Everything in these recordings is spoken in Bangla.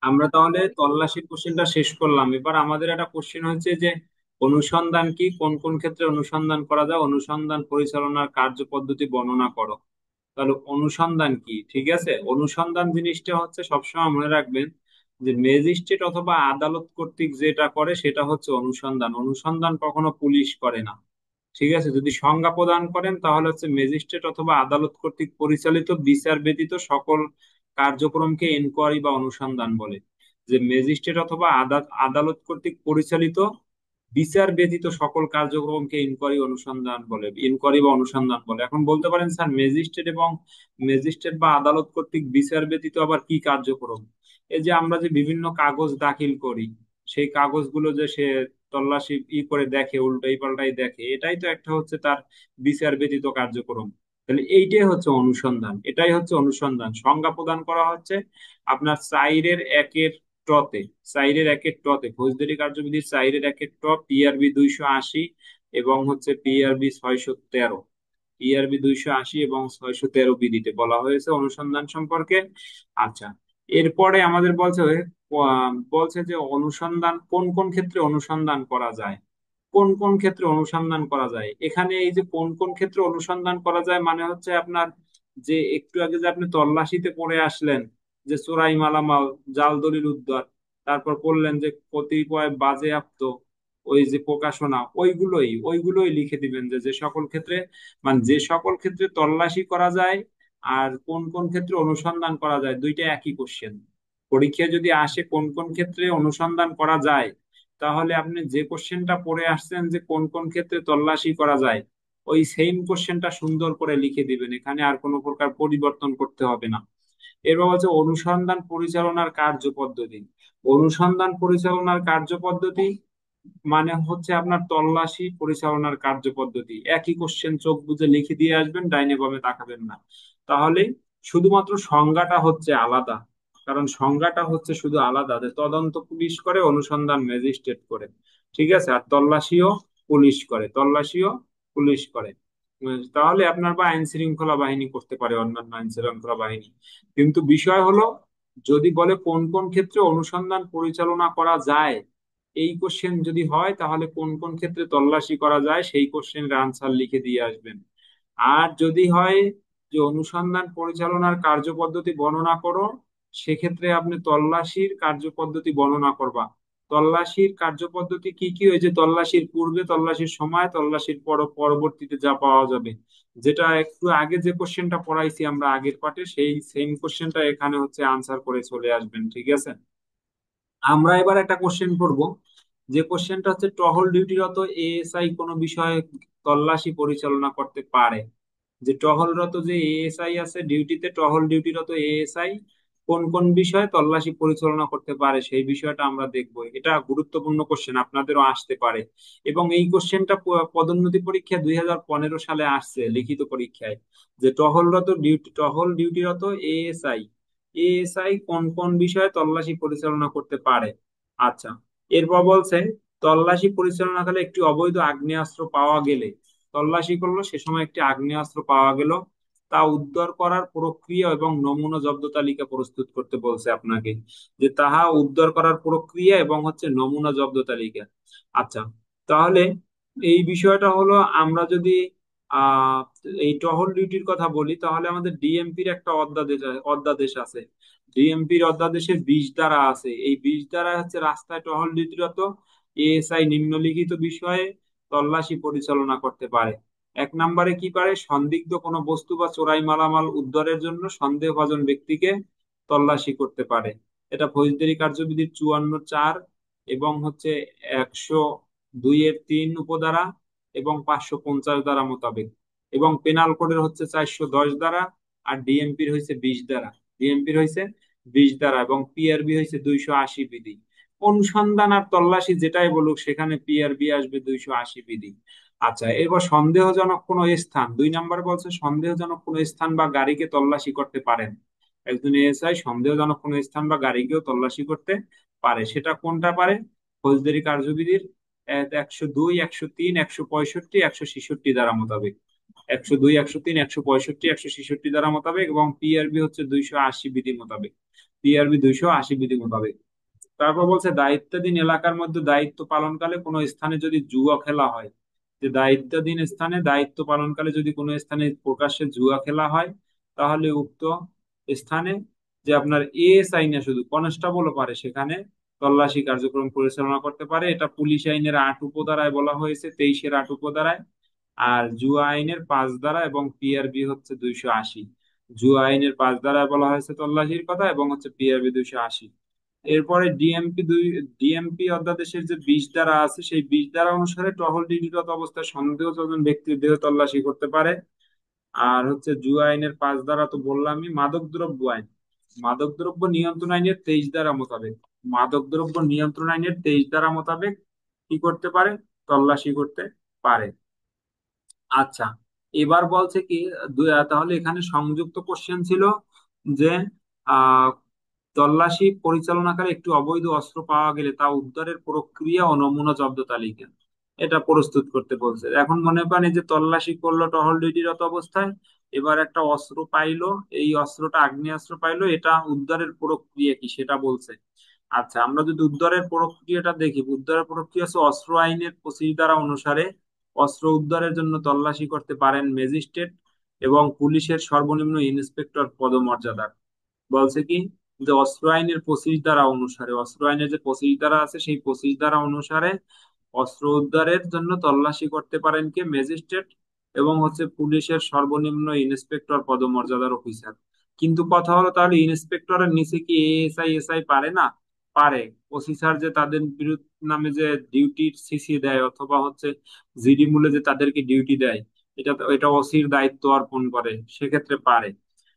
আমরা তাহলে তল্লাশি কোশ্চেনটা শেষ করলাম। এবার আমাদের একটা কোশ্চেন হচ্ছে যে অনুসন্ধান কি, কোন কোন ক্ষেত্রে অনুসন্ধান করা যায়, অনুসন্ধান পরিচালনার কার্যপদ্ধতি বর্ণনা করো। তাহলে অনুসন্ধান কি, ঠিক আছে, অনুসন্ধান জিনিসটা হচ্ছে সবসময় মনে রাখবেন যে ম্যাজিস্ট্রেট অথবা আদালত কর্তৃক যেটা করে সেটা হচ্ছে অনুসন্ধান। অনুসন্ধান কখনো পুলিশ করে না। ঠিক আছে, যদি সংজ্ঞা প্রদান করেন তাহলে হচ্ছে ম্যাজিস্ট্রেট অথবা আদালত কর্তৃক পরিচালিত বিচার ব্যতীত সকল কার্যক্রমকে এনকোয়ারি বা অনুসন্ধান বলে। যে ম্যাজিস্ট্রেট অথবা আদালত কর্তৃক পরিচালিত বিচার ব্যতীত সকল কার্যক্রমকে ইনকোয়ারি অনুসন্ধান বলে, ইনকোয়ারি বা অনুসন্ধান বলে। এখন বলতে পারেন স্যার ম্যাজিস্ট্রেট বা আদালত কর্তৃক বিচার ব্যতীত আবার কি কার্যক্রম? এই যে আমরা যে বিভিন্ন কাগজ দাখিল করি, সেই কাগজগুলো যে সে তল্লাশি করে দেখে, উল্টাই পাল্টাই দেখে, এটাই তো একটা হচ্ছে তার বিচার ব্যতীত কার্যক্রম। তাহলে এইটাই হচ্ছে অনুসন্ধান, এটাই হচ্ছে অনুসন্ধান। সংজ্ঞা প্রদান করা হচ্ছে আপনার চাইরের একের টতে, চাইরের একের টতে ফৌজদারি কার্যবিধির চাইরের একের ট, পিআরবি 280 এবং হচ্ছে পিআরবি 613, পিআরবি 280 এবং 613 বিধিতে বলা হয়েছে অনুসন্ধান সম্পর্কে। আচ্ছা, এরপরে আমাদের বলছে যে অনুসন্ধান কোন কোন ক্ষেত্রে অনুসন্ধান করা যায়। কোন কোন ক্ষেত্রে অনুসন্ধান করা যায়, এখানে এই যে কোন কোন ক্ষেত্রে অনুসন্ধান করা যায় মানে হচ্ছে আপনার যে একটু আগে যে আপনি তল্লাশিতে পড়ে আসলেন যে চোরাই মালামাল, জাল দলিল উদ্ধার, তারপর পড়লেন যে কতিপয় বাজেয়াপ্ত ওই যে প্রকাশনা, ওইগুলোই লিখে দিবেন যে যে সকল ক্ষেত্রে, মানে যে সকল ক্ষেত্রে তল্লাশি করা যায় আর কোন কোন ক্ষেত্রে অনুসন্ধান করা যায়, দুইটা একই কোশ্চেন। পরীক্ষায় যদি আসে কোন কোন ক্ষেত্রে অনুসন্ধান করা যায়, তাহলে আপনি যে কোশ্চেনটা পড়ে আসছেন যে কোন কোন ক্ষেত্রে তল্লাশি করা যায়, ওই সেম কোশ্চেনটা সুন্দর করে লিখে দিবেন, এখানে আর কোনো প্রকার পরিবর্তন করতে হবে না। এরপর হচ্ছে অনুসন্ধান পরিচালনার কার্যপদ্ধতি। অনুসন্ধান পরিচালনার কার্যপদ্ধতি মানে হচ্ছে আপনার তল্লাশি পরিচালনার কার্যপদ্ধতি। একই কোশ্চেন, চোখ বুজে লিখে দিয়ে আসবেন, ডাইনে বামে তাকাবেন না। তাহলে শুধুমাত্র সংজ্ঞাটা হচ্ছে আলাদা, কারণ সংজ্ঞাটা হচ্ছে শুধু আলাদা যে তদন্ত পুলিশ করে, অনুসন্ধান ম্যাজিস্ট্রেট করে। ঠিক আছে, আর তল্লাশিও পুলিশ করে, তল্লাশিও পুলিশ করে। তাহলে আপনার বা আইন শৃঙ্খলা বাহিনী করতে পারে, অন্যান্য আইন শৃঙ্খলা বাহিনী। কিন্তু বিষয় হলো, যদি বলে কোন কোন ক্ষেত্রে অনুসন্ধান পরিচালনা করা যায়, এই কোশ্চেন যদি হয় তাহলে কোন কোন ক্ষেত্রে তল্লাশি করা যায় সেই কোশ্চেনের আনসার লিখে দিয়ে আসবেন। আর যদি হয় যে অনুসন্ধান পরিচালনার কার্যপদ্ধতি বর্ণনা করো, সেক্ষেত্রে আপনি তল্লাশির কার্যপদ্ধতি বর্ণনা করবা। তল্লাশির কার্যপদ্ধতি কি কি, ওই যে তল্লাশির পূর্বে, তল্লাশির সময়, তল্লাশির পরবর্তীতে যা পাওয়া যাবে, যেটা একটু আগে যে কোশ্চেনটা পড়াইছি আমরা আগের পার্টে, সেই সেম কোশ্চেনটা এখানে হচ্ছে আনসার করে চলে আসবেন। ঠিক আছে, আমরা এবার একটা কোশ্চেন করব, যে কোশ্চেনটা হচ্ছে টহল ডিউটিরত এএসআই কোনো বিষয়ে তল্লাশি পরিচালনা করতে পারে। যে টহলরত যে এএসআই আছে ডিউটিতে, টহল ডিউটিরত এএসআই কোন কোন বিষয়ে তল্লাশি পরিচালনা করতে পারে সেই বিষয়টা আমরা দেখব। এটা গুরুত্বপূর্ণ কোশ্চেন, আপনাদেরও আসতে পারে। এবং এই কোশ্চেনটা পদোন্নতি পরীক্ষা 2015 সালে আসছে লিখিত পরীক্ষায়, যে টহল ডিউটিরত এএসআই, এএসআই কোন কোন বিষয়ে তল্লাশি পরিচালনা করতে পারে। আচ্ছা, এরপর বলছে তল্লাশি পরিচালনাকালে একটি অবৈধ আগ্নেয়াস্ত্র পাওয়া গেলে, তল্লাশি করলো সে সময় একটি আগ্নেয়াস্ত্র পাওয়া গেল, তা উদ্ধার করার প্রক্রিয়া এবং নমুনা জব্দ তালিকা প্রস্তুত করতে বলছে আপনাকে, যে তাহা উদ্ধার করার প্রক্রিয়া এবং হচ্ছে নমুনা জব্দ তালিকা। আচ্ছা, তাহলে এই বিষয়টা হলো, আমরা যদি আহ এই টহল ডিউটির কথা বলি তাহলে আমাদের ডিএমপির একটা অধ্যাদেশ আছে। ডিএমপির অধ্যাদেশে 20 ধারা আছে, এই 20 ধারা হচ্ছে রাস্তায় টহল ডিউটিরত এএসআই নিম্নলিখিত বিষয়ে তল্লাশি পরিচালনা করতে পারে। এক নম্বরে কি পারে, সন্দিগ্ধ কোনো বস্তু বা চোরাই মালামাল উদ্ধারের জন্য সন্দেহভাজন ব্যক্তিকে তল্লাশি করতে পারে। এটা ফৌজদারি কার্যবিধির 54(4) এবং হচ্ছে 102 এর 3 উপধারা এবং 550 ধারা মোতাবেক, এবং পেনাল কোডের হচ্ছে 410 ধারা, আর ডিএমপির হয়েছে 20 ধারা, ডিএমপির হয়েছে 20 ধারা, এবং পিআরবি হয়েছে 280 বিধি। অনুসন্ধান আর তল্লাশি যেটাই বলুক সেখানে পিআরবি আসবে 280 বিধি। আচ্ছা, এবার সন্দেহজনক কোনো স্থান, 2 নম্বর বলছে সন্দেহজনক কোনো স্থান বা গাড়িকে তল্লাশি করতে পারেন। একজন এএসআই সন্দেহজনক কোনো স্থান বা গাড়িকেও তল্লাশি করতে পারে, সেটা কোনটা পারে? ফৌজদারি কার্যবিধির 102, 103, 165, 166 ধারা মোতাবেক, 102, 103, 165, 166 ধারা মোতাবেক, এবং পিআরবি হচ্ছে 280 বিধি মোতাবেক। PRB 280 বিধি মোতাবেক। তারপর বলছে দায়িত্বাধীন এলাকার মধ্যে দায়িত্ব পালনকালে কোনো স্থানে যদি জুয়া খেলা হয়, যে দায়িত্বাধীন স্থানে দায়িত্ব পালনকালে যদি কোনো স্থানে প্রকাশ্যে জুয়া খেলা হয়, তাহলে উক্ত স্থানে যে আপনার এএসআই না শুধু কনস্টেবলও পারে সেখানে তল্লাশি কার্যক্রম পরিচালনা করতে পারে। এটা পুলিশ আইনের 8 উপধারায় বলা হয়েছে, 23-এর 8 উপধারায়। আর জুয়া আইনের 5 ধারা এবং PRB হচ্ছে 280। জুয়া আইনের 5 ধারায় বলা হয়েছে তল্লাশির কথা এবং হচ্ছে PRB 280। এরপরে ডিএমপি অধ্যাদেশের যে 20 ধারা আছে, সেই 20 ধারা অনুসারে টহল ডিউটিরত অবস্থায় সন্দেহভাজন ব্যক্তির দেহ তল্লাশি করতে পারে। আর হচ্ছে জুয়া আইনের 5 ধারা তো বললামই। মাদকদ্রব্য আইন, মাদকদ্রব্য নিয়ন্ত্রণ আইনের 23 ধারা মোতাবেক, মাদকদ্রব্য নিয়ন্ত্রণ আইনের 23 ধারা মোতাবেক কি করতে পারে, তল্লাশি করতে পারে। আচ্ছা, এবার বলছে কি, তাহলে এখানে সংযুক্ত কোশ্চেন ছিল যে আহ তল্লাশি পরিচালনাকালে একটি অবৈধ অস্ত্র পাওয়া গেলে তা উদ্ধারের প্রক্রিয়া ও নমুনা জব্দ তালিকা এটা প্রস্তুত করতে বলছে। এখন মনে করেন এই যে তল্লাশি করলো টহল ডিউটিরত অবস্থায়, এবার একটা অস্ত্র পাইলো, এই অস্ত্রটা আগ্নেয়াস্ত্র পাইলো, এটা উদ্ধারের প্রক্রিয়া কি সেটা বলছে। আচ্ছা, আমরা যদি উদ্ধারের প্রক্রিয়াটা দেখি, উদ্ধারের প্রক্রিয়া হচ্ছে অস্ত্র আইনের 25 ধারা অনুসারে অস্ত্র উদ্ধারের জন্য তল্লাশি করতে পারেন ম্যাজিস্ট্রেট এবং পুলিশের সর্বনিম্ন ইন্সপেক্টর পদমর্যাদার। বলছে কি, যে অস্ত্র আইনের 25 ধারা অনুসারে, অস্ত্র আইনের যে 25 ধারা আছে সেই 25 ধারা অনুসারে অস্ত্র উদ্ধারের জন্য তল্লাশি করতে পারেন কে, ম্যাজিস্ট্রেট এবং হচ্ছে পুলিশের সর্বনিম্ন ইন্সপেক্টর পদমর্যাদার অফিসার। কিন্তু কথা হলো, তাহলে ইন্সপেক্টরের নিচে কি এএসআই এসআই পারে না? পারে। ওসি স্যার যে তাদের বিরুদ্ধে নামে যে ডিউটি সিসি দেয় অথবা হচ্ছে জিডি মূলে যে তাদেরকে ডিউটি দেয়, এটা ওসির দায়িত্ব অর্পণ করে, সেক্ষেত্রে পারে।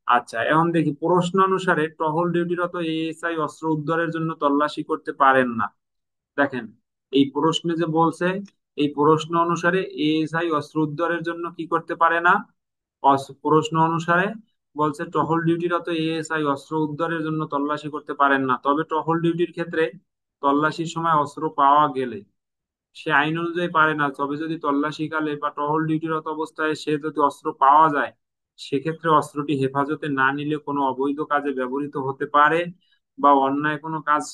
আচ্ছা, এখন দেখি প্রশ্ন অনুসারে টহল ডিউটিরত এএসআই অস্ত্র উদ্ধারের জন্য তল্লাশি করতে পারেন না। দেখেন, এই প্রশ্নে যে বলছে, এই প্রশ্ন অনুসারে এএসআই অস্ত্র উদ্ধারের জন্য কি করতে পারে না। প্রশ্ন অনুসারে বলছে টহল ডিউটিরত এএসআই অস্ত্র উদ্ধারের জন্য তল্লাশি করতে পারেন না, তবে টহল ডিউটির ক্ষেত্রে তল্লাশির সময় অস্ত্র পাওয়া গেলে সে আইন অনুযায়ী পারে না। তবে যদি তল্লাশিকালে বা টহল ডিউটিরত অবস্থায় সে যদি অস্ত্র পাওয়া যায়, সেক্ষেত্রে অস্ত্রটি হেফাজতে না নিলে কোনো অবৈধ কাজে ব্যবহৃত হতে পারে বা অন্যায় কোনো কাজ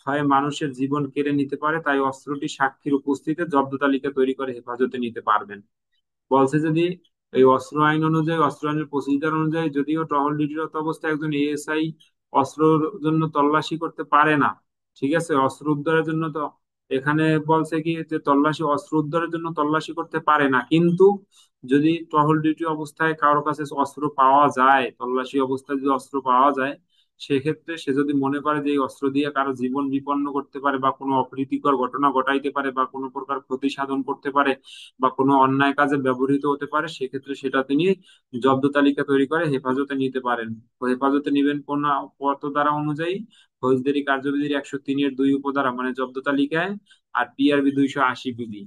হয় মানুষের জীবন কেড়ে নিতে পারে, তাই অস্ত্রটি সাক্ষীর উপস্থিতিতে জব্দ তালিকা তৈরি করে হেফাজতে নিতে পারবেন। বলছে যদি এই অস্ত্র আইন অনুযায়ী, অস্ত্র আইনের প্রসিজার অনুযায়ী যদিও টহল ডিউটিরত অবস্থায় একজন এএসআই অস্ত্রের জন্য তল্লাশি করতে পারে না, ঠিক আছে, অস্ত্র উদ্ধারের জন্য তো এখানে বলছে কি যে তল্লাশি, অস্ত্র উদ্ধারের জন্য তল্লাশি করতে পারে না, কিন্তু যদি টহল ডিউটি অবস্থায় কারো কাছে অস্ত্র পাওয়া যায়, তল্লাশি অবস্থায় যদি অস্ত্র পাওয়া যায়, সেক্ষেত্রে সে যদি মনে করে যে এই অস্ত্র দিয়ে কারো জীবন বিপন্ন করতে পারে বা কোনো অপ্রীতিকর ঘটনা ঘটাইতে পারে বা কোনো প্রকার ক্ষতি সাধন করতে পারে বা কোনো অন্যায় কাজে ব্যবহৃত হতে পারে, সেক্ষেত্রে সেটা তিনি জব্দ তালিকা তৈরি করে হেফাজতে নিতে পারেন। তো হেফাজতে নিবেন কোন কত ধারা অনুযায়ী, ফৌজদারি কার্যবিধির 103-এর 2 উপধারা মানে জব্দ তালিকায়, আর PRB 280 বিধি।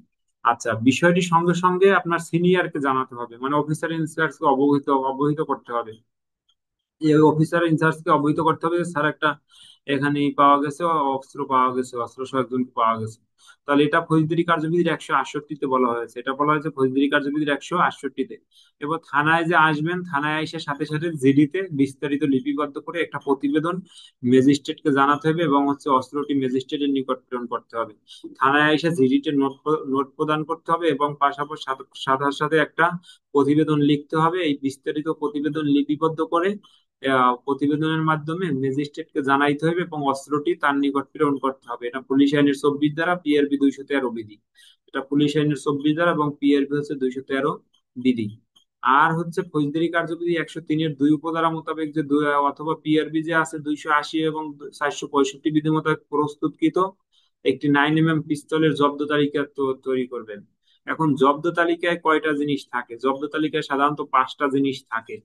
আচ্ছা, বিষয়টি সঙ্গে সঙ্গে আপনার সিনিয়রকে জানাতে হবে, মানে অফিসার ইনচার্জকে অবহিত অবহিত করতে হবে। এই অফিসার ইনচার্জকে অবহিত করতে হবে যে স্যার একটা এখানে পাওয়া গেছে, অস্ত্র পাওয়া গেছে, অস্ত্র সহ একজনকে পাওয়া গেছে। তাহলে এটা ফৌজদারি কার্যবিধির 168-তে বলা হয়েছে, এটা বলা হয়েছে ফৌজদারি কার্যবিধির 168-তে। এবার থানায় যে আসবেন, থানায় এসে সাথে সাথে জিডিতে বিস্তারিত লিপিবদ্ধ করে একটা প্রতিবেদন ম্যাজিস্ট্রেটকে জানাতে হবে এবং হচ্ছে অস্ত্রটি ম্যাজিস্ট্রেটের নিকট প্রেরণ করতে হবে। থানায় এসে জিডিতে নোট প্রদান করতে হবে এবং পাশাপাশি সাথে সাথে একটা প্রতিবেদন লিখতে হবে। এই বিস্তারিত প্রতিবেদন লিপিবদ্ধ করে প্রতিবেদনের মাধ্যমে ম্যাজিস্ট্রেটকে জানাইতে হবে এবং অস্ত্রটি তার নিকট প্রেরণ করতে হবে। এটা পুলিশ আইনের 24 ধারা, PRB 213 বিধি। এটা পুলিশ আইনের 24 ধারা এবং PRB হচ্ছে 213 বিধি। আর হচ্ছে ফৌজদারি কার্যবিধি 103-এর 2 উপধারা মোতাবেক যে অথবা PRB যে আছে 280 এবং 465 বিধি মোতাবেক প্রস্তুতকৃত একটি 9mm পিস্তলের জব্দ তালিকা তৈরি করবেন। এখন জব্দ তালিকায় কয়টা জিনিস থাকে? জব্দ তালিকায় সাধারণত 5টা জিনিস থাকে।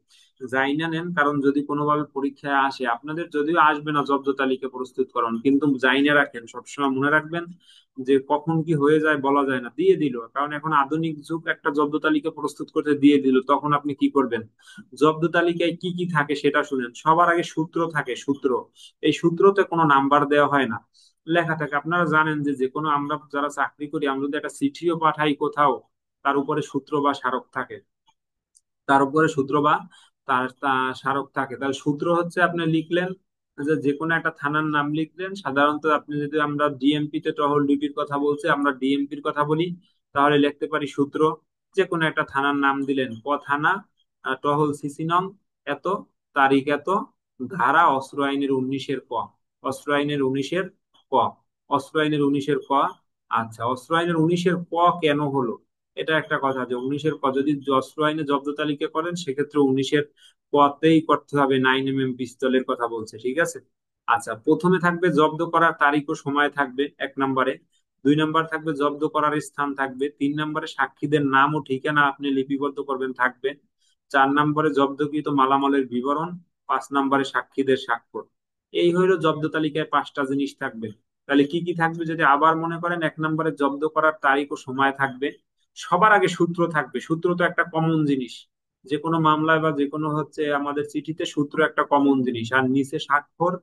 জাইনা নেন, কারণ যদি কোনোভাবে পরীক্ষায় আসে, আপনাদের যদিও আসবে না জব্দ তালিকা প্রস্তুতকরণ, কিন্তু জাইনা রাখেন, সবসময় মনে রাখবেন যে কখন কি হয়ে যায় বলা যায় না, দিয়ে দিল, কারণ এখন আধুনিক যুগ, একটা জব্দ তালিকা প্রস্তুত করতে দিয়ে দিল, তখন আপনি কি করবেন? জব্দ তালিকায় কি কি থাকে সেটা শুনেন। সবার আগে সূত্র থাকে, সূত্র। এই সূত্রতে কোনো নাম্বার দেওয়া হয় না, লেখা থাকে। আপনারা জানেন যে যে কোনো, আমরা যারা চাকরি করি, আমরা যদি একটা চিঠিও পাঠাই কোথাও, তার উপরে সূত্র বা স্মারক থাকে, তার উপরে সূত্র বা স্মারক থাকে। তাহলে সূত্র হচ্ছে আপনি লিখলেন যে যে কোনো একটা থানার নাম লিখলেন। সাধারণত আপনি যদি, আমরা ডিএমপি তে টহল ডিউটির কথা বলছি, আমরা ডিএমপির কথা বলি, তাহলে লিখতে পারি সূত্র, যে কোনো একটা থানার নাম দিলেন, ক থানা, টহল সিসি নং এত, তারিখ এত, ধারা অস্ত্র আইনের 19-এর ক, অস্ত্র আইনের 19-এর ক, অস্ত্র আইনের 19-এর ক। আচ্ছা, অস্ত্র আইনের 19-এর ক কেন হলো, এটা একটা কথা, যে 19-এর ক যদি অস্ত্র আইনে জব্দ তালিকা করেন, সেক্ষেত্রে 19-এর কতেই করতে হবে, 9mm পিস্তলের কথা বলছে, ঠিক আছে। আচ্ছা, প্রথমে থাকবে জব্দ করার তারিখ ও সময় থাকবে 1 নম্বরে, 2 নম্বর থাকবে জব্দ করার স্থান থাকবে, 3 নম্বরে সাক্ষীদের নাম ও ঠিকানা আপনি লিপিবদ্ধ করবেন থাকবে, 4 নম্বরে জব্দকৃত মালামালের বিবরণ, 5 নম্বরে সাক্ষীদের স্বাক্ষর। এই হইলো জব্দ তালিকায় 5টা জিনিস থাকবে। তাহলে কি কি থাকবে, যদি আবার মনে করেন, 1 নম্বরে জব্দ করার তারিখ ও সময় থাকবে, সবার আগে সূত্র থাকবে। সূত্র তো একটা কমন জিনিস, যে কোনো মামলায় বা যে কোনো হচ্ছে আমাদের চিঠিতে সূত্র একটা কমন জিনিস। আর নিচে স্বাক্ষর,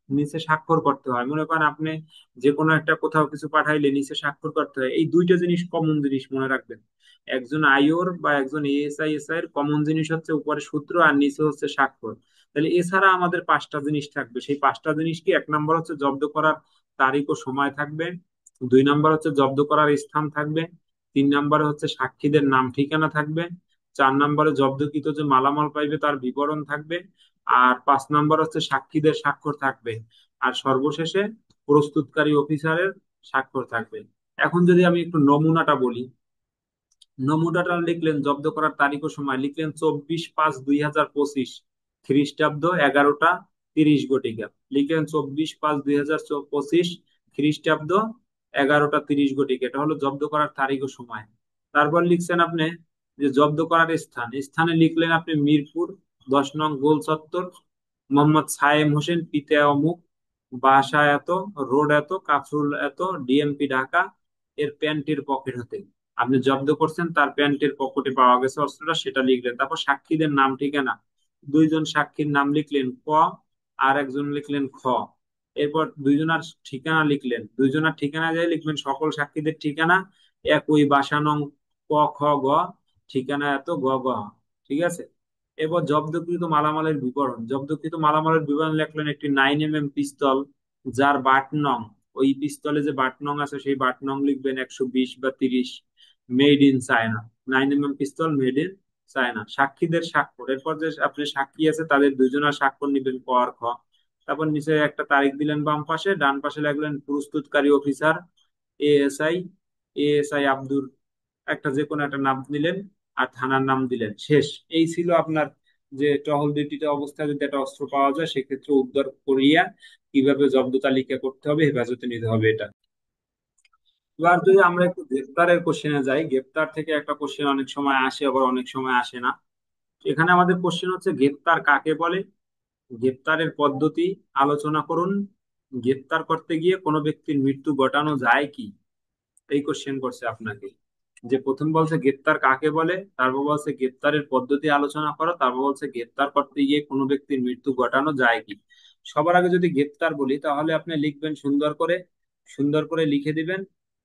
নিচে স্বাক্ষর করতে হয়। মনে করেন আপনি যে কোনো একটা কোথাও কিছু পাঠাইলে নিচে স্বাক্ষর করতে হয়, এই দুইটা জিনিস কমন জিনিস মনে রাখবেন। একজন আইওর বা একজন এএসআই এর কমন জিনিস হচ্ছে উপরে সূত্র আর নিচে হচ্ছে স্বাক্ষর। তাহলে এছাড়া আমাদের 5টা জিনিস থাকবে। সেই 5টা জিনিস কি, 1 নম্বর হচ্ছে জব্দ করার তারিখ ও সময় থাকবে, 2 নম্বর হচ্ছে জব্দ করার স্থান থাকবে, 3 নম্বরে হচ্ছে সাক্ষীদের নাম ঠিকানা থাকবে, 4 নম্বরে জব্দকৃত যে মালামাল পাইবে তার বিবরণ থাকবে, আর 5 নম্বর হচ্ছে সাক্ষীদের স্বাক্ষর থাকবে, আর সর্বশেষে প্রস্তুতকারী অফিসারের স্বাক্ষর থাকবে। এখন যদি আমি একটু নমুনাটা বলি, নমুনাটা লিখলেন, জব্দ করার তারিখ ও সময় লিখলেন 24/5/2025, খ্রিস্টাব্দ 11টা 30 ঘটিকা। লিখলেন 24/5/2025, খ্রিস্টাব্দ 11টা 30 ঘটিকা, এটা হলো জব্দ করার তারিখ ও সময়। তারপর লিখছেন আপনি যে জব্দ করার স্থান, স্থানে লিখলেন আপনি মিরপুর 10 নং গোল চত্বর, মোহাম্মদ সায়েম হোসেন পিতা অমুক, বাসা এত, রোড এত, কাফরুল এত, ডিএমপি ঢাকা, এর প্যান্টের পকেট হতে। আপনি জব্দ করছেন, তার প্যান্টের পকেটে পাওয়া গেছে অস্ত্রটা, সেটা লিখলেন। তারপর সাক্ষীদের নাম ঠিকানা, 2জন সাক্ষীর নাম লিখলেন ক, আর একজন লিখলেন খ। এরপর 2জনের ঠিকানা লিখলেন, 2জনের ঠিকানা যাই লিখবেন সকল সাক্ষীদের ঠিকানা, একই বাসা নং ক খ গ, ঠিকানা এত গ গ। ঠিক আছে। এরপর জব্দকৃত মালামালের বিবরণ, জব্দকৃত মালামালের বিবরণ লিখলেন একটি 9mm পিস্তল, যার বাট নং, ওই পিস্তলে যে বাট নং আছে সেই বাট নং লিখবেন 120 বা 30, মেড ইন চায়না। 9mm পিস্তল মেড ইন চায়না। সাক্ষীদের স্বাক্ষর, এরপর যে আপনি সাক্ষী আছে তাদের 2জনের স্বাক্ষর নিবেন ক আর খ। তারপর নিচে একটা তারিখ দিলেন বাম পাশে, ডান পাশে লিখলেন প্রস্তুতকারী অফিসার এএসআই, এএসআই আব্দুর, একটা যে কোনো একটা নাম দিলেন, আর থানার নাম দিলেন, শেষ। এই ছিল আপনার, যে টহল ডিউটিতে অবস্থায় যদি একটা অস্ত্র পাওয়া যায় সেক্ষেত্রে উদ্ধার করিয়া কিভাবে জব্দ তালিকা করতে হবে, হেফাজতে নিতে হবে, এটা। এবার যদি আমরা একটু গ্রেপ্তারের কোশ্চেনে যাই, গ্রেপ্তার থেকে একটা কোশ্চেন অনেক সময় আসে, আবার অনেক সময় আসে না। এখানে আমাদের কোশ্চেন হচ্ছে, গ্রেপ্তার কাকে বলে, গ্রেপ্তারের পদ্ধতি আলোচনা করুন, গ্রেপ্তার করতে গিয়ে কোনো ব্যক্তির মৃত্যু ঘটানো যায় কি, এই কোশ্চেন করছে আপনাকে। যে প্রথম বলছে গ্রেপ্তার কাকে বলে, তারপর বলছে গ্রেপ্তারের পদ্ধতি আলোচনা করো, তারপর বলছে গ্রেপ্তার করতে গিয়ে কোনো ব্যক্তির মৃত্যু ঘটানো যায় কি। সবার আগে যদি গ্রেপ্তার বলি, তাহলে আপনি লিখবেন সুন্দর করে, সুন্দর করে লিখে দিবেন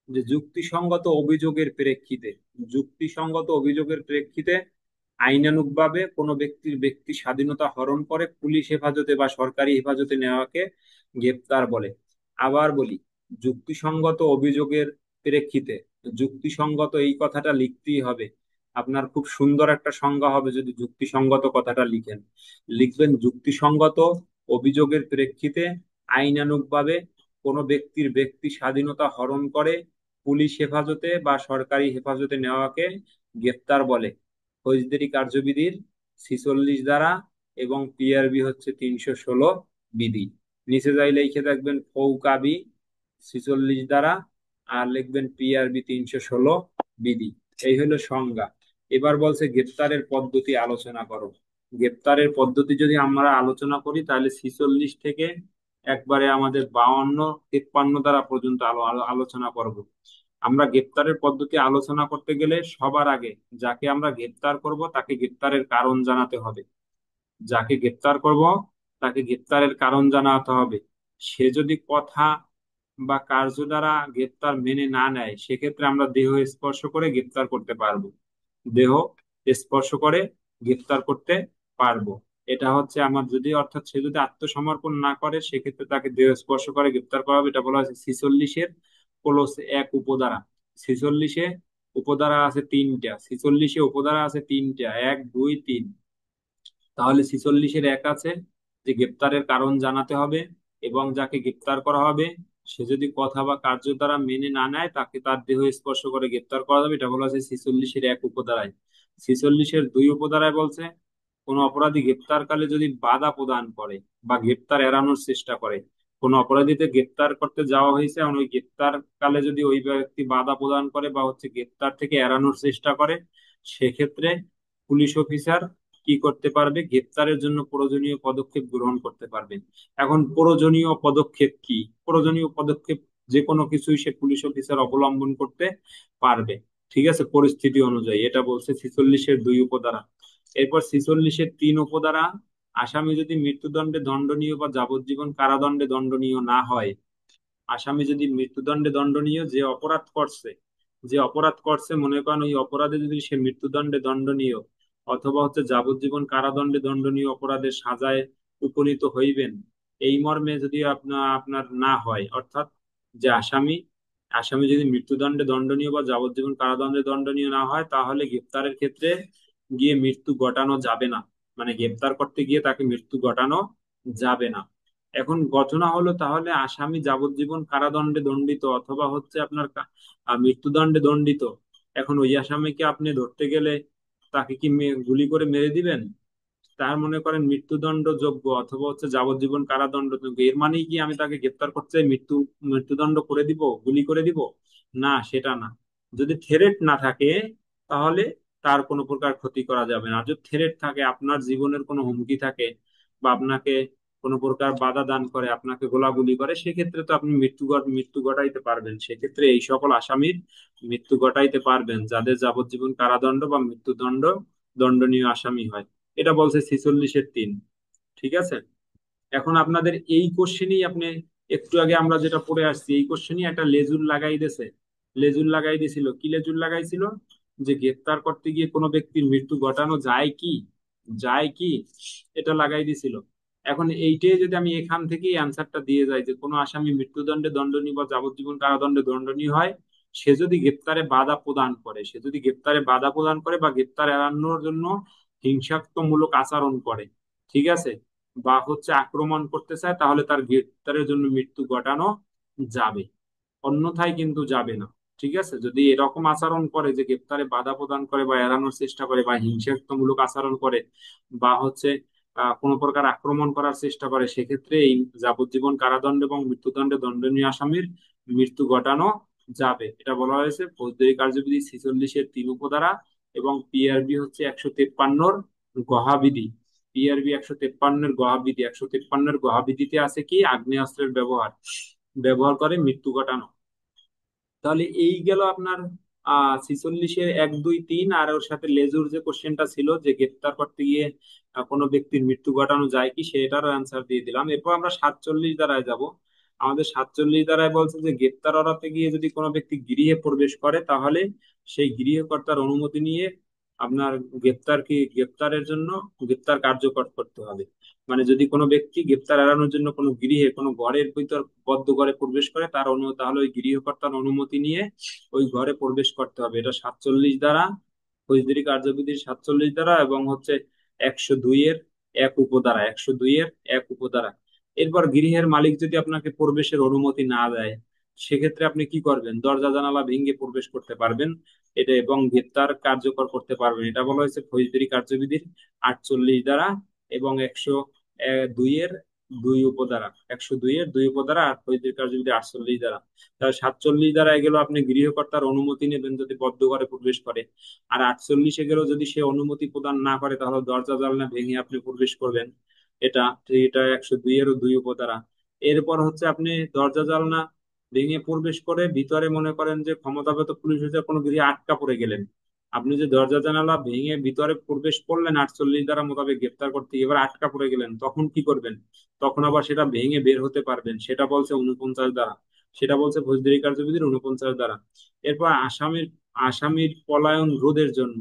যে যুক্তিসঙ্গত অভিযোগের প্রেক্ষিতে, যুক্তিসঙ্গত অভিযোগের প্রেক্ষিতে আইনানুগভাবে কোনো ব্যক্তির ব্যক্তি স্বাধীনতা হরণ করে পুলিশ হেফাজতে বা সরকারি হেফাজতে নেওয়াকে গ্রেপ্তার বলে। আবার বলি, যুক্তিসঙ্গত অভিযোগের প্রেক্ষিতে, যুক্তিসঙ্গত এই কথাটা লিখতেই হবে। আপনার খুব সুন্দর একটা সংজ্ঞা হবে যদি যুক্তিসঙ্গত কথাটা লিখেন। লিখবেন যুক্তিসঙ্গত অভিযোগের প্রেক্ষিতে আইনানুগভাবে কোনো ব্যক্তির ব্যক্তি স্বাধীনতা হরণ করে পুলিশ হেফাজতে বা সরকারি হেফাজতে নেওয়াকে গ্রেপ্তার বলে। ফৌজদারি কার্যবিধির 46 ধারা এবং পিআরবি হচ্ছে 316 বিধি। নিচে যাই লিখে থাকবেন ফৌকাবি 46 ধারা, আর লিখবেন পিআরবি 316 বিধি। এই হলো সংজ্ঞা। এবার বলছে গ্রেপ্তারের পদ্ধতি আলোচনা করো। গ্রেপ্তারের পদ্ধতি যদি আমরা আলোচনা করি, তাহলে 46 থেকে একবারে আমাদের 52 53 ধারা পর্যন্ত আলোচনা করব। আমরা গ্রেপ্তারের পদ্ধতি আলোচনা করতে গেলে সবার আগে যাকে আমরা গ্রেপ্তার করব তাকে গ্রেপ্তারের কারণ জানাতে হবে। যাকে গ্রেপ্তার করব তাকে গ্রেপ্তারের কারণ জানাতে হবে। সে যদি কথা বা কার্য দ্বারা গ্রেপ্তার মেনে না নেয়, সেক্ষেত্রে আমরা দেহ স্পর্শ করে গ্রেপ্তার করতে পারবো। দেহ স্পর্শ করে গ্রেপ্তার করতে পারবো। এটা হচ্ছে আমার যদি, অর্থাৎ সে যদি আত্মসমর্পণ না করে সেক্ষেত্রে তাকে দেহ স্পর্শ করে গ্রেপ্তার করা হবে। এটা বলা হয়েছে 46-এর +1 উপধারা। 46-এ উপধারা আছে তিনটা, 46-এ উপধারা আছে তিনটা, 1, 2, 3। তাহলে 46-এর 1 আছে যে গ্রেপ্তারের কারণ জানাতে হবে, এবং যাকে গ্রেপ্তার করা হবে সে যদি কথা বা কার্য দ্বারা মেনে না নেয় তাকে তার দেহ স্পর্শ করে গ্রেপ্তার করা যাবে। এটা বলা আছে 46-এর 1 উপধারায়। 46-এর 2 উপধারায় বলছে কোন অপরাধী গ্রেপ্তারকালে যদি বাধা প্রদান করে বা গ্রেপ্তার এড়ানোর চেষ্টা করে, কোন অপরাধীতে গ্রেপ্তার করতে যাওয়া হয়েছে এবং ওই গ্রেপ্তার কালে যদি ওই ব্যক্তি বাধা প্রদান করে বা হচ্ছে গ্রেপ্তার থেকে এড়ানোর চেষ্টা করে, সেক্ষেত্রে পুলিশ অফিসার কি করতে পারবে, গ্রেপ্তারের জন্য প্রয়োজনীয় পদক্ষেপ গ্রহণ করতে পারবে। এখন প্রয়োজনীয় পদক্ষেপ কি? প্রয়োজনীয় পদক্ষেপ যে কোনো কিছুই সে পুলিশ অফিসার অবলম্বন করতে পারবে, ঠিক আছে, পরিস্থিতি অনুযায়ী। এটা বলছে 46-এর 2 উপধারা। এরপর 46-এর 3 উপধারা, আসামি যদি মৃত্যুদণ্ডে দণ্ডনীয় বা যাবজ্জীবন কারাদণ্ডে দণ্ডনীয় না হয়, আসামি যদি মৃত্যুদণ্ডে দণ্ডনীয়, যে অপরাধ করছে মনে করেন ওই অপরাধে যদি সে মৃত্যুদণ্ডে দণ্ডনীয় অথবা হচ্ছে যাবজ্জীবন কারাদণ্ডে দণ্ডনীয় অপরাধের সাজায় উপনীত হইবেন, এই মর্মে যদি আপনার আপনার না হয়, অর্থাৎ যে আসামি আসামি যদি মৃত্যুদণ্ডে দণ্ডনীয় বা যাবজ্জীবন কারাদণ্ডে দণ্ডনীয় না হয়, তাহলে গ্রেপ্তারের ক্ষেত্রে গিয়ে মৃত্যু ঘটানো যাবে না। মানে গ্রেপ্তার করতে গিয়ে তাকে মৃত্যু ঘটানো যাবে না। এখন ঘটনা হলো, তাহলে আসামি যাবজ্জীবন কারাদণ্ডে দণ্ডিত অথবা হচ্ছে আপনার মৃত্যুদণ্ডে দণ্ডিত। এখন ওই আসামিকে আপনি ধরতে গেলে তাকে কি গুলি করে মেরে দিবেন? তার মনে করেন মৃত্যুদণ্ড যোগ্য অথবা হচ্ছে যাবজ্জীবন কারাদণ্ড যোগ্য, এর মানেই কি আমি তাকে গ্রেপ্তার করতে চাই মৃত্যুদণ্ড করে দিব, গুলি করে দিব? না, সেটা না। যদি থ্রেট না থাকে তাহলে তার কোনো প্রকার ক্ষতি করা যাবে না। আর যদি থ্রেট থাকে, আপনার জীবনের কোনো হুমকি থাকে বা আপনাকে কোনো প্রকার বাধা দান করে, আপনাকে গোলাগুলি করে, সেক্ষেত্রে তো আপনি মৃত্যু ঘটাইতে পারবেন। সেক্ষেত্রে এই সকল আসামির মৃত্যু ঘটাইতে পারবেন যাদের যাবজ্জীবন কারাদণ্ড বা মৃত্যুদণ্ড দণ্ডনীয় আসামি হয়। এটা বলছে 46-এর 3। ঠিক আছে। এখন আপনাদের এই কোশ্চেনই আপনি একটু আগে আমরা যেটা পড়ে আসছি, এই কোশ্চেনই একটা লেজুর লাগাই দিয়েছে। লেজুর লাগাই দিয়েছিল কি? লেজুর লাগাইছিল যে গ্রেপ্তার করতে গিয়ে কোনো ব্যক্তির মৃত্যু ঘটানো যায় কি, যায় কি, এটা লাগাই দিয়েছিল। এখন এইটাই যদি আমি এখান থেকেই অ্যান্সারটা দিয়ে যাই যে কোনো আসামি মৃত্যুদণ্ডে দণ্ডনীয় বা যাবজ্জীবন কারাদণ্ডে দণ্ডনীয় হয়, সে যদি গ্রেপ্তারে বাধা প্রদান করে বা গ্রেপ্তার এড়ানোর জন্য হিংসাত্মমূলক আচরণ করে, ঠিক আছে, বা হচ্ছে আক্রমণ করতে চায়, তাহলে তার গ্রেপ্তারের জন্য মৃত্যু ঘটানো যাবে, অন্যথায় কিন্তু যাবে না। ঠিক আছে, যদি এরকম আচরণ করে যে গ্রেপ্তারে বাধা প্রদান করে বা এড়ানোর চেষ্টা করে বা হিংসাত্মমূলক আচরণ করে বা হচ্ছে কোনো প্রকার আক্রমণ করার চেষ্টা করে, সেক্ষেত্রে এই যাবজ্জীবন কারাদণ্ড এবং মৃত্যুদণ্ডে দণ্ডনীয় আসামির মৃত্যু ঘটানো যাবে। এটা বলা হয়েছে ফৌজদারি কার্যবিধি 46-এর 3 উপধারা এবং পিআরবি হচ্ছে 153-র গহাবিধি। পিআরবি 153-এর গহাবিধি, 153-এর গহাবিধিতে আছে কি, আগ্নেয়াস্ত্রের ব্যবহার ব্যবহার করে মৃত্যু ঘটানো। তাহলে এই গেল আপনার 46-এর 1, 2, 3। আর ওর সাথে লেজুর যে কোশ্চেনটা ছিল যে গ্রেপ্তার করতে গিয়ে কোনো ব্যক্তির মৃত্যু ঘটানো যায় কি, সেটারও অ্যান্সার দিয়ে দিলাম। এরপর আমরা 47 ধারায় যাব। আমাদের 47 ধারায় বলছে যে গ্রেপ্তার এড়াতে গিয়ে যদি কোনো ব্যক্তি গৃহে প্রবেশ করে, তাহলে সেই গৃহকর্তার অনুমতি নিয়ে আপনার গ্রেপ্তারের জন্য গ্রেপ্তার কার্যকর করতে হবে। মানে যদি কোনো ব্যক্তি গ্রেপ্তার এড়ানোর জন্য কোনো গৃহে কোনো ঘরের ভিতর বদ্ধ ঘরে প্রবেশ করে, তাহলে ওই গৃহকর্তার অনুমতি নিয়ে ওই ঘরে প্রবেশ করতে হবে। এটা 47 ধারা, ফৌজদারি কার্যবিধির 47 ধারা এবং হচ্ছে 102-এর 1 উপধারা, 102-এর 1 উপধারা। এরপর গৃহের মালিক যদি আপনাকে প্রবেশের অনুমতি না দেয়, সেক্ষেত্রে আপনি কি করবেন? দরজা জানালা ভেঙে প্রবেশ করতে পারবেন এটা, এবং গ্রেপ্তার কার্যকর করতে পারবেন। এটা বলা হয়েছে ফৌজদারি কার্যবিধির 48 ধারা এবং 102-এর 2 উপধারা, 102-এর 2 উপধারা আর ফৌজদারি কার্যবিধি 48 ধারা। তাহলে 47 ধারায় গেল আপনি গৃহকর্তার অনুমতি নেবেন যদি বদ্ধ ঘরে প্রবেশ করে, আর 48-এ গেল যদি সে অনুমতি প্রদান না করে তাহলে দরজা জানলা ভেঙে আপনি প্রবেশ করবেন। এটা এটা 102-এর 2 উপধারা। এরপর হচ্ছে আপনি দরজা জানলা ভেঙে প্রবেশ করে ভিতরে মনে করেন যে ক্ষমতাগত পুলিশ অফিসার কোনো গৃহে আটকা পড়ে গেলেন, আপনি যে দরজা জানালা ভেঙে ভিতরে প্রবেশ করলেন 48 ধারা মোতাবেক গ্রেপ্তার করতে গিয়ে, এবার আটকা পড়ে গেলেন, তখন কি করবেন? তখন আবার সেটা ভেঙে বের হতে পারবেন, সেটা বলছে 49 ধারা। সেটা বলছে ফৌজদারি কার্যবিধির 49 ধারা। এরপর আসামির পলায়ন রোধের জন্য,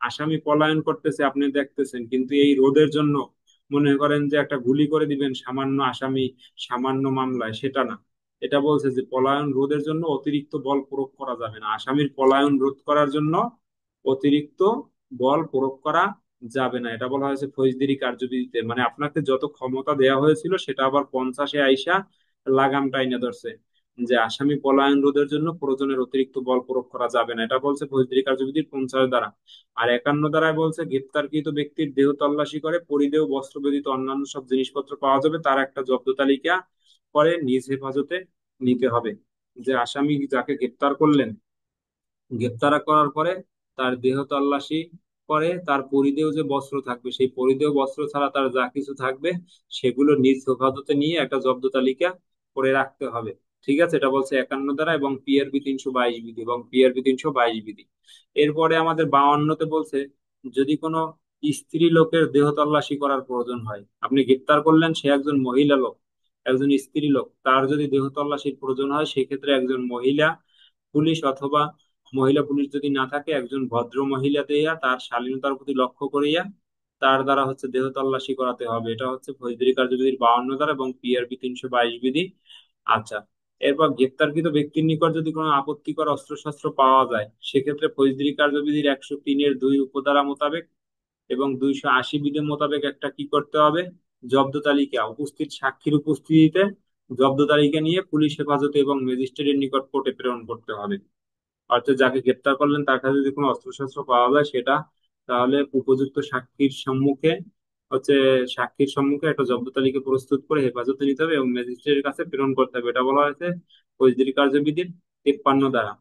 আসামি পলায়ন করতেছে আপনি দেখতেছেন, কিন্তু এই রোধের জন্য মনে করেন যে একটা গুলি করে দিবেন সামান্য আসামি সামান্য মামলায়, সেটা না। এটা বলছে যে পলায়ন রোধের জন্য অতিরিক্ত বল প্রয়োগ করা যাবে না, আসামির পলায়ন রোধ করার জন্য অতিরিক্ত বল প্রয়োগ করা যাবে না। এটা বলা হয়েছে ফৌজদারি কার্যবিধিতে, মানে আপনাকে যত ক্ষমতা দেওয়া হয়েছিল সেটা আবার 50-এ আইসা লাগাম টাইনা ধরছে, যে আসামি পলায়ন রোধের জন্য প্রয়োজনের অতিরিক্ত বল প্রয়োগ করা যাবে না। এটা বলছে ফৌজদারি কার্যবিধির 50 ধারা। আর 51 ধারায় বলছে গ্রেপ্তারকৃত ব্যক্তির দেহ তল্লাশি করে পরিধেয় বস্ত্র ব্যতীত অন্যান্য সব জিনিসপত্র পাওয়া যাবে, তার একটা জব্দ তালিকা করে নিজ হেফাজতে নিতে হবে। যে আসামি যাকে গ্রেপ্তার করলেন, গ্রেপ্তার করার পরে তার দেহ তল্লাশি করে তার পরিধেয় যে বস্ত্র থাকবে, সেই পরিধেয় বস্ত্র ছাড়া তার যা কিছু থাকবে সেগুলো নিজ হেফাজতে নিয়ে একটা জব্দ তালিকা করে রাখতে হবে। ঠিক আছে, এটা বলছে 51 দ্বারা এবং পিআরবি 322 বিধি এবং পিআরবি 322 বিধি। এরপরে আমাদের 52-তে বলছে যদি কোনো স্ত্রী লোকের দেহ তল্লাশি করার প্রয়োজন হয়, আপনি গ্রেপ্তার করলেন, সে একজন মহিলা লোক, একজন স্ত্রী লোক, তার যদি দেহ তল্লাশির প্রয়োজন হয় সেক্ষেত্রে একজন মহিলা পুলিশ অথবা মহিলা পুলিশ যদি না থাকে একজন ভদ্র মহিলা দেয়া তার শালীনতার প্রতি লক্ষ্য করিয়া তার দ্বারা হচ্ছে দেহ তল্লাশি করাতে হবে। এটা হচ্ছে ফৌজদারি কার্যবিধির 52 ধারা এবং পিআরবি 322 বিধি। আচ্ছা, এরপর গ্রেপ্তারকৃত ব্যক্তির নিকট যদি কোনো আপত্তিকর অস্ত্রশস্ত্র পাওয়া যায় সেক্ষেত্রে ফৌজদারি কার্যবিধির 103-এর 2 উপধারা মোতাবেক এবং 280 বিধি মোতাবেক একটা কি করতে হবে, জব্দ তালিকা উপস্থিত সাক্ষীর উপস্থিতিতে জব্দ তালিকা নিয়ে পুলিশ হেফাজতে এবং ম্যাজিস্ট্রেটের নিকট কোর্টে প্রেরণ করতে হবে। অর্থাৎ যাকে গ্রেপ্তার করলেন তার কাছে যদি কোনো অস্ত্রশস্ত্র পাওয়া যায় সেটা তাহলে উপযুক্ত সাক্ষীর সম্মুখে হচ্ছে সাক্ষীর সম্মুখে একটা জব্দ তালিকা প্রস্তুত করে হেফাজতে নিতে হবে এবং ম্যাজিস্ট্রেটের কাছে প্রেরণ করতে হবে। এটা বলা হয়েছে ফৌজদারি কার্যবিধির 53 দ্বারা।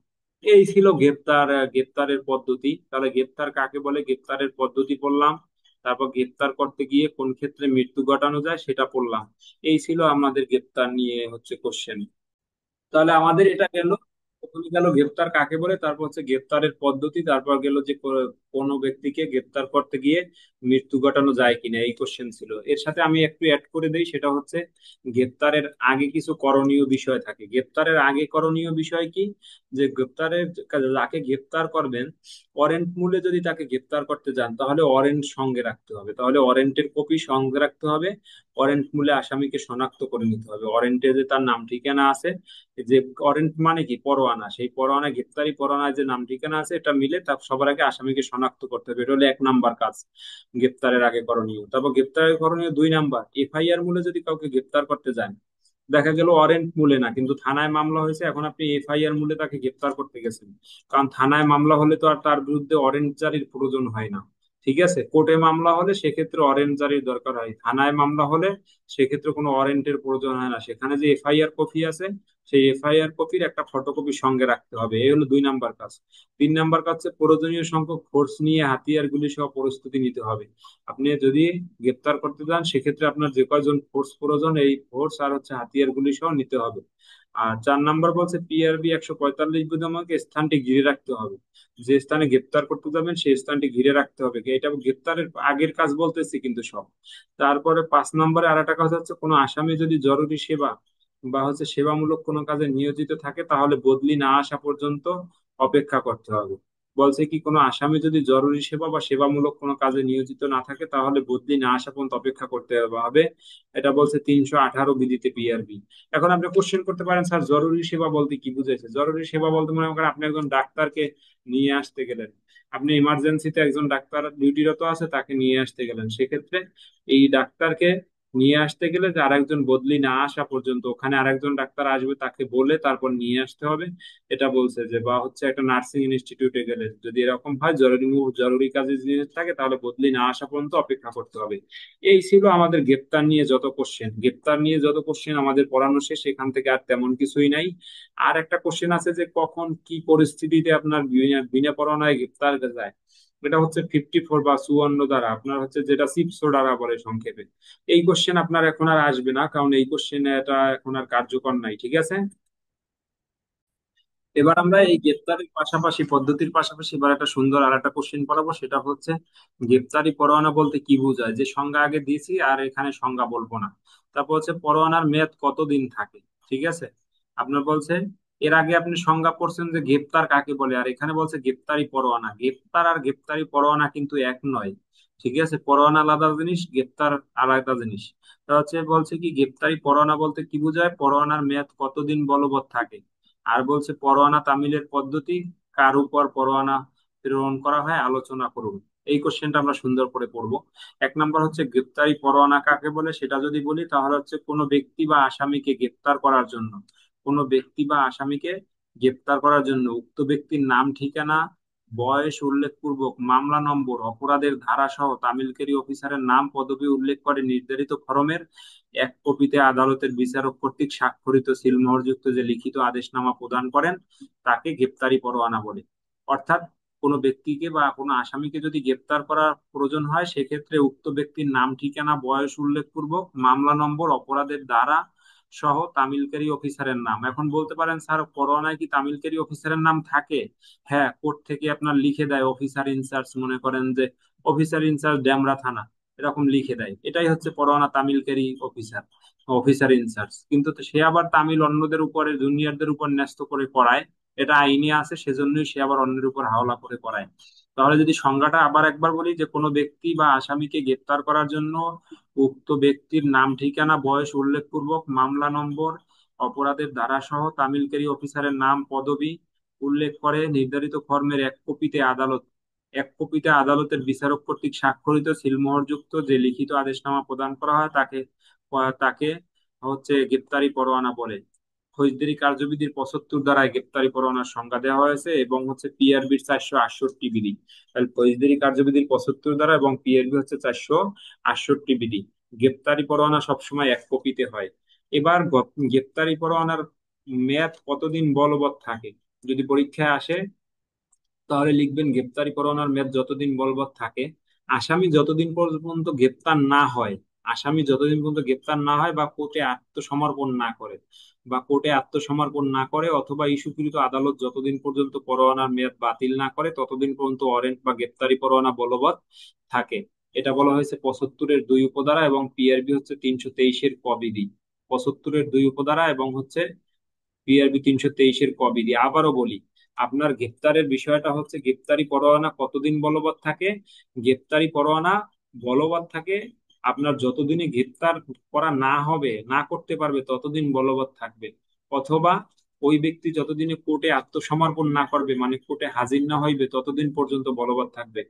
এই ছিল গ্রেপ্তারের পদ্ধতি। তাহলে গ্রেপ্তার কাকে বলে, গ্রেপ্তারের পদ্ধতি পড়লাম, তারপর গ্রেপ্তার করতে গিয়ে কোন ক্ষেত্রে মৃত্যু ঘটানো যায় সেটা পড়লাম। এই ছিল আমাদের গ্রেপ্তার নিয়ে হচ্ছে কোশ্চেন। তাহলে আমাদের এটা গেল, প্রথমে গেল গ্রেপ্তার কাকে বলে, তারপর হচ্ছে গ্রেপ্তারের পদ্ধতি, তারপর গেল যে কোনো ব্যক্তিকে গ্রেপ্তার করতে গিয়ে মৃত্যু ঘটানো যায় কিনা, এই কোশ্চেন ছিল। এর সাথে আমি একটু অ্যাড করে দেই, সেটা হচ্ছে গ্রেপ্তারের আগে কিছু করণীয় বিষয় থাকে। গ্রেপ্তারের আগে করণীয় বিষয় কি, যে গ্রেপ্তারের যাকে গ্রেপ্তার করবেন ওয়ারেন্ট মূলে যদি তাকে গ্রেপ্তার করতে যান তাহলে ওয়ারেন্ট সঙ্গে রাখতে হবে, তাহলে ওয়ারেন্টের কপি সঙ্গে রাখতে হবে। ওয়ারেন্ট মূলে আসামিকে শনাক্ত করে নিতে হবে, ওয়ারেন্টে যে তার নাম ঠিকানা আছে, যে ওয়ারেন্ট মানে কি পরোয়ানা, সেই পরোয়ানা গ্রেপ্তারি পরোয়ানায় যে নাম ঠিকানা আছে এটা মিলে তার সবার আগে আসামিকে শনাক্ত করতে হবে। এটা হলো 1 নাম্বার কাজ গ্রেপ্তারের আগে করণীয়। তারপর গ্রেপ্তারের করণীয় 2 নাম্বার, এফআইআর মূলে যদি কাউকে গ্রেপ্তার করতে যান, দেখা গেল ওয়ারেন্ট মূলে না কিন্তু থানায় মামলা হয়েছে, এখন আপনি এফআইআর মূলে তাকে গ্রেপ্তার করতে গেছেন, কারণ থানায় মামলা হলে তো আর তার বিরুদ্ধে ওয়ারেন্ট জারির প্রয়োজন হয় না। ঠিক আছে, কোর্টে মামলা হলে সেক্ষেত্রে ওয়ারেন্ট জারির দরকার হয়, থানায় মামলা হলে সেক্ষেত্রে কোনো ওয়ারেন্টের প্রয়োজন হয় না। সেখানে যে এফআইআর কপি আছে সেই এফআইআর কপির একটা ফটোকপি সঙ্গে রাখতে হবে, এই হলো 2 নাম্বার কাজ। 3 নাম্বার কাজ হচ্ছে প্রয়োজনীয় সংখ্যক ফোর্স নিয়ে হাতিয়ার গুলি সহ প্রস্তুতি নিতে হবে। আপনি যদি গ্রেপ্তার করতে যান সেক্ষেত্রে আপনার যে কয়জন ফোর্স প্রয়োজন এই ফোর্স আর হচ্ছে হাতিয়ার গুলি সহ নিতে হবে। আর 4 নাম্বার বলছে পিআরবি 145 বিধি আমাকে স্থানটি ঘিরে রাখতে হবে, যে স্থানে গ্রেপ্তার করতে যাবেন সেই স্থানটি ঘিরে রাখতে হবে। এটা গ্রেপ্তারের আগের কাজ বলতেছি কিন্তু সব। তারপরে 5 নম্বরে আর একটা কথা হচ্ছে কোনো আসামি যদি জরুরি সেবা বা হচ্ছে সেবামূলক কোনো কাজে নিয়োজিত থাকে তাহলে বদলি না আসা পর্যন্ত অপেক্ষা করতে হবে। বলছে কি কোনো আসামি যদি জরুরি সেবা বা সেবামূলক কোনো কাজে নিয়োজিত না থাকে তাহলে বদলি না আসা পর্যন্ত অপেক্ষা করতে হবে। এটা বলছে 318 বিধিতে পিআরবি। এখন আপনি কোশ্চেন করতে পারেন স্যার জরুরি সেবা বলতে কি বুঝাইছে, জরুরি সেবা বলতে মনে করেন আপনি একজন ডাক্তারকে নিয়ে আসতে গেলেন, আপনি ইমার্জেন্সিতে একজন ডাক্তার ডিউটিরত আছে তাকে নিয়ে আসতে গেলেন, সেক্ষেত্রে এই ডাক্তারকে নিয়ে আসতে গেলে যে আরেকজন বদলি না আসা পর্যন্ত ওখানে আরেকজন ডাক্তার আসবে তাকে বলে তারপর নিয়ে আসতে হবে। এটা বলছে যে, বা হচ্ছে একটা নার্সিং ইনস্টিটিউটে গেলে যদি এরকম হয় জরুরি জরুরি কাজে জিনিস থাকে তাহলে বদলি না আসা পর্যন্ত অপেক্ষা করতে হবে। এই ছিল আমাদের গ্রেপ্তার নিয়ে যত কোশ্চেন। গ্রেপ্তার নিয়ে যত কোশ্চেন আমাদের পড়ানো শেষ, এখান থেকে আর তেমন কিছুই নাই। আর একটা কোশ্চেন আছে যে কখন কি পরিস্থিতিতে আপনার বিনা বিনা পরোয়ানায় গ্রেপ্তার যায়, এটা হচ্ছে 54 বা 54 দ্বারা, আপনার হচ্ছে যেটা সিপসো দ্বারা বলে সংক্ষেপে। এই কোশ্চেন আপনার এখন আর আসবে না, কারণ এই কোশ্চেন এটা এখন আর কার্যকর নাই। ঠিক আছে, এবার আমরা এই গ্রেপ্তারের পাশাপাশি পদ্ধতির পাশাপাশি এবার একটা সুন্দর আর একটা কোশ্চেন পড়াবো, সেটা হচ্ছে গ্রেপ্তারি পরোয়ানা বলতে কি বোঝায়, যে সংজ্ঞা আগে দিয়েছি আর এখানে সংজ্ঞা বলবো না। তারপর হচ্ছে পরোয়ানার মেয়াদ কতদিন থাকে। ঠিক আছে, আপনার বলছে এর আগে আপনি সংজ্ঞা পড়ছেন যে গ্রেপ্তার কাকে বলে, আর এখানে বলছে গ্রেপ্তারি পরোয়ানা। গ্রেপ্তার আর গ্রেপ্তারি পরোয়ানা কিন্তু এক নয়। ঠিক আছে, পরোয়ানা আলাদা জিনিস, গ্রেপ্তার আলাদা জিনিস। তা হচ্ছে বলছে কি গ্রেপ্তারি পরোয়ানা বলতে কি বোঝায়, পরোয়ানার মেয়াদ কতদিন বলবৎ থাকে। আর বলছে পরোয়ানা তামিলের পদ্ধতি, কার উপর পরোয়ানা প্রেরণ করা হয় আলোচনা করুন। এই কোশ্চেনটা আমরা সুন্দর করে পড়বো। এক নম্বর হচ্ছে গ্রেপ্তারি পরোয়ানা কাকে বলে সেটা যদি বলি, তাহলে হচ্ছে কোনো ব্যক্তি বা আসামিকে গ্রেপ্তার করার জন্য, কোনো ব্যক্তি বা আসামিকে গ্রেপ্তার করার জন্য উক্ত ব্যক্তির নাম, ঠিকানা, বয়স উল্লেখপূর্বক, মামলা নম্বর, অপরাধের ধারা সহ তামিলকারী অফিসারের নাম, পদবি উল্লেখ করে নির্ধারিত ফরমের এক কপিতে আদালতের বিচারক কর্তৃক স্বাক্ষরিত সিলমোহরযুক্ত যে লিখিত আদেশনামা প্রদান করেন তাকে গ্রেপ্তারি পরোয়ানা বলে। অর্থাৎ কোনো ব্যক্তিকে বা কোনো আসামিকে যদি গ্রেপ্তার করার প্রয়োজন হয়, সেক্ষেত্রে উক্ত ব্যক্তির নাম, ঠিকানা, বয়স উল্লেখপূর্বক, মামলা নম্বর, অপরাধের ধারা সহ তামিলকারী অফিসারের নাম। এখন বলতে পারেন স্যার পরোয়ানায় কি তামিলকারী অফিসারের নাম থাকে? হ্যাঁ, কোর্ট থেকে আপনার লিখে দেয় অফিসার ইনচার্জ, মনে করেন যে অফিসার ইনচার্জ ডেমরা থানা, এরকম লিখে দেয়, এটাই হচ্ছে পরোয়ানা তামিলকারী অফিসার, অফিসার ইনচার্জ। কিন্তু তো সে আবার তামিল অন্যদের উপরে, জুনিয়রদের উপর ন্যস্ত করে করায়, এটা আইনে আছে, সেজন্যই সে আবার অন্যের উপর হাওলা করে করায়। তাহলে যদি সংজ্ঞাটা আবার একবার বলি, যে কোনো ব্যক্তি বা আসামিকে গ্রেপ্তার করার জন্য উক্ত ব্যক্তির নাম, ঠিকানা, বয়স উল্লেখপূর্বক, মামলা নম্বর, অপরাধের ধারা সহ তামিলকারী অফিসারের নাম, পদবি উল্লেখ করে নির্ধারিত ফর্মের এক কপিতে আদালতের বিচারক কর্তৃক স্বাক্ষরিত সিলমোহরযুক্ত যে লিখিত আদেশনামা প্রদান করা হয় তাকে হচ্ছে গ্রেপ্তারি পরোয়ানা বলে। ফৌজদারি কার্যবিধির 75 ধারায় গ্রেপ্তারি পরোয়ানার সংজ্ঞা দেওয়া হয়েছে, এবং হচ্ছে পিআরবির 468 বিধি। তাহলে ফৌজদারি কার্যবিধির 75 ধারা এবং পিআরবি হচ্ছে 468 বিধি। গ্রেপ্তারি পরোয়ানা সবসময় এক কপিতে হয়। এবার গ্রেপ্তারি পরোয়ানার মেয়াদ কতদিন বলবৎ থাকে যদি পরীক্ষায় আসে, তাহলে লিখবেন গ্রেপ্তারি পরোয়ানার মেয়াদ যতদিন বলবৎ থাকে, আসামি যতদিন পর্যন্ত গ্রেপ্তার না হয়, আসামি যতদিন পর্যন্ত গ্রেপ্তার না হয় বা কোর্টে আত্মসমর্পণ না করে, অথবা ইস্যুকৃত আদালত যতদিন পর্যন্ত পরোয়ানার মেয়াদ বাতিল না করে ততদিন পর্যন্ত ওয়ারেন্ট বা গ্রেপ্তারি পরোয়ানা বলবৎ থাকে। এটা বলা হয়েছে 75-এর 2 উপধারা এবং পিআরবি হচ্ছে 323-এর ক বিধি। 75-এর 2 উপধারা এবং হচ্ছে পিআরবি 323-এর ক বিধি। আবারও বলি, আপনার গ্রেপ্তারের বিষয়টা হচ্ছে গ্রেপ্তারি পরোয়ানা কতদিন বলবৎ থাকে। গ্রেপ্তারি পরোয়ানা বলবৎ থাকে আপনার যতদিনে গ্রেপ্তার করা না হবে, না করতে পারবে, ততদিন বলবৎ থাকবে। অথবা ওই ব্যক্তি যতদিনে কোর্টে আত্মসমর্পণ না করবে, মানে কোর্টে হাজির না হইবে, ততদিন পর্যন্ত বলবৎ থাকবে।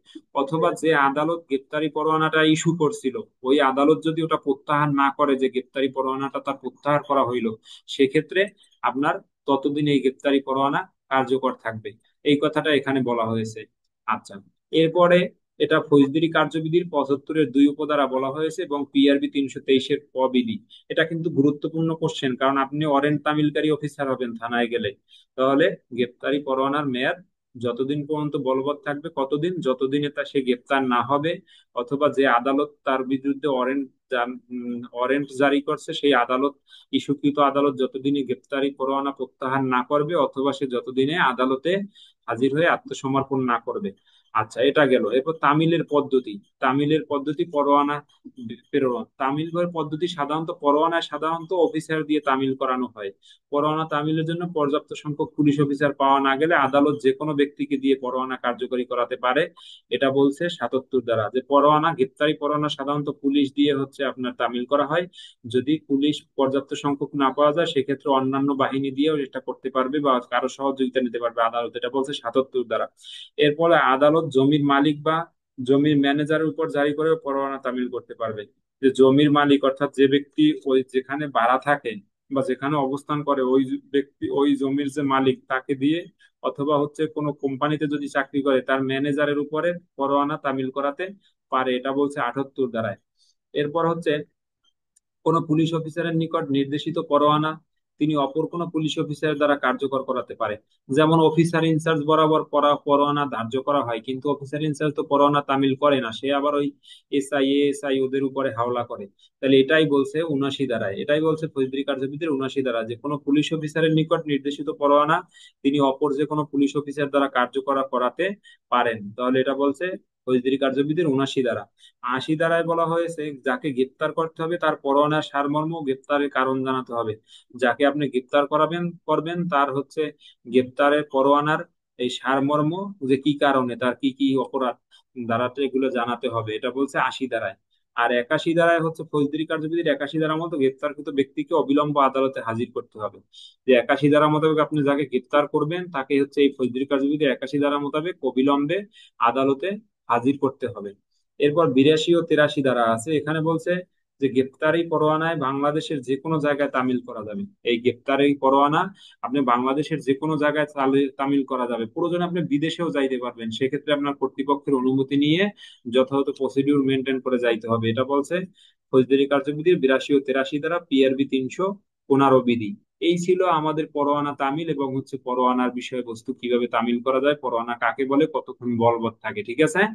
অথবা যে আদালত গ্রেপ্তারি পরোয়ানাটা ইস্যু করছিল, ওই আদালত যদি ওটা প্রত্যাহার না করে, যে গ্রেপ্তারি পরোয়ানাটা তার প্রত্যাহার করা হইলো, সেক্ষেত্রে আপনার ততদিন এই গ্রেপ্তারি পরোয়ানা কার্যকর থাকবে। এই কথাটা এখানে বলা হয়েছে। আচ্ছা, এরপরে এটা ফৌজদারি কার্যবিধির 75-এর 2 উপধারা বলা হয়েছে এবং পিআরবি 323-এর ক বিধি। এটা কিন্তু গুরুত্বপূর্ণ কোশ্চেন, কারণ আপনি ওয়ারেন্ট তামিলকারী অফিসার হবেন থানায় গেলে। তাহলে গ্রেপ্তারি পরোয়ানার মেয়াদ যতদিন পর্যন্ত বলবৎ থাকবে, কতদিন, যতদিনে তা সে গ্রেপ্তার না হবে, অথবা যে আদালত তার বিরুদ্ধে ওয়ারেন্ট জারি করছে, সেই আদালত, ইস্যুকৃত আদালত যতদিনে গ্রেপ্তারি পরোয়ানা প্রত্যাহার না করবে, অথবা সে যতদিনে আদালতে হাজির হয়ে আত্মসমর্পণ না করবে। আচ্ছা, এটা গেল। এরপর তামিলের পদ্ধতি পরোয়ানা প্রেরণ। পদ্ধতি সাধারণত পরোয়ানায় সাধারণত অফিসার দিয়ে তামিল করানো হয়। পরোয়ানা তামিলের জন্য পর্যাপ্ত সংখ্যক পুলিশ অফিসার পাওয়া না গেলে আদালত যে কোনো ব্যক্তিকে দিয়ে পরোয়ানা কার্যকরী করাতে পারে। এটা বলছে 77 দ্বারা, যে পরোয়ানা, গ্রেপ্তারি পরোয়ানা সাধারণত পুলিশ দিয়ে হচ্ছে আপনার তামিল করা হয়। যদি পুলিশ পর্যাপ্ত সংখ্যক না পাওয়া যায়, সেক্ষেত্রে অন্যান্য বাহিনী দিয়েও এটা করতে পারবে বা কারো সহযোগিতা নিতে পারবে আদালত। এটা বলছে 77 দ্বারা। এরপরে আদালত জমির মালিক বা জমির ম্যানেজারের উপর জারি করে পরোয়ানা তামিল করতে পারবে। যে জমির মালিক, অর্থাৎ যে ব্যক্তি ওই যেখানে ভাড়া থাকে বা যেখানে অবস্থান করে, ওই ব্যক্তি, ওই জমির যে মালিক, তাকে দিয়ে, অথবা হচ্ছে কোনো কোম্পানিতে যদি চাকরি করে তার ম্যানেজারের উপরে পরোয়ানা তামিল করাতে পারে। এটা বলছে 78 দ্বারায়। এরপর হচ্ছে কোন পুলিশ অফিসারের নিকট নির্দেশিত পরোয়ানা তিনি অপর কোন পুলিশ অফিসারের দ্বারা কার্যকর করাতে পারে। যেমন অফিসার ইনচার্জ বরাবর পরোয়ানা ধার্য করা হয়, কিন্তু অফিসার ইনচার্জ তো পরোয়ানা তামিল করে না, সে আবার ওই এসআই, এএসআই ওদের উপরে হাওলা করে। তাহলে এটাই বলছে 79 ধারায়, এটাই বলছে ফৌজদারি কার্যবিধির 79 ধারা, যে কোনো পুলিশ অফিসারের নিকট নির্দেশিত পরোয়ানা তিনি অপর যে কোনো পুলিশ অফিসার দ্বারা কার্যকর করাতে পারেন। তাহলে এটা বলছে ফৌজদারি কার্যবিধির 79 ধারা। 80 ধারায় বলা হয়েছে যাকে গ্রেপ্তার করতে হবে তার পরোয়ানার সারমর্ম ও গ্রেপ্তারের কারণ জানাতে হবে। যাকে আপনি গ্রেপ্তার করবেন তার হচ্ছে গ্রেপ্তারের পরোয়ানার এই সারমর্ম, যে কি কারণে তার কি কি অপরাধ ধারাতে এগুলো জানাতে হবে, এটা বলছে 80 ধারায়। আর 81 ধারায় হচ্ছে ফৌজদারি কার্যবিধির 81 ধারা মতো গ্রেপ্তারকৃত ব্যক্তিকে অবিলম্ব আদালতে হাজির করতে হবে। যে 81 ধারা মোতাবেক আপনি যাকে গ্রেপ্তার করবেন তাকে হচ্ছে এই ফৌজদারি কার্যবিধির 81 ধারা মোতাবেক অবিলম্বে আদালতে হাজির করতে হবে। এরপর 82 ও 83 ধারা আছে, এখানে বলছে যে গ্রেপ্তারি পরোয়ানায় বাংলাদেশের যে কোনো জায়গায় তামিল করা যাবে। এই গ্রেপ্তারি পরোয়ানা আপনি বাংলাদেশের যে কোনো জায়গায় তামিল করা যাবে, প্রয়োজনে আপনি বিদেশেও যাইতে পারবেন, সেক্ষেত্রে আপনার কর্তৃপক্ষের অনুমতি নিয়ে যথাযথ প্রসিডিউর মেনটেন করে যাইতে হবে। এটা বলছে ফৌজদারি কার্যবিধির 82 ও 83 ধারা, পিআরবি 315 বিধি। এই ছিল আমাদের পরোয়ানা তামিল এবং হচ্ছে পরোয়ানার বিষয়বস্তু, কিভাবে তামিল করা যায়, পরোয়ানা কাকে বলে, কতক্ষণ বলবৎ থাকে। ঠিক আছে।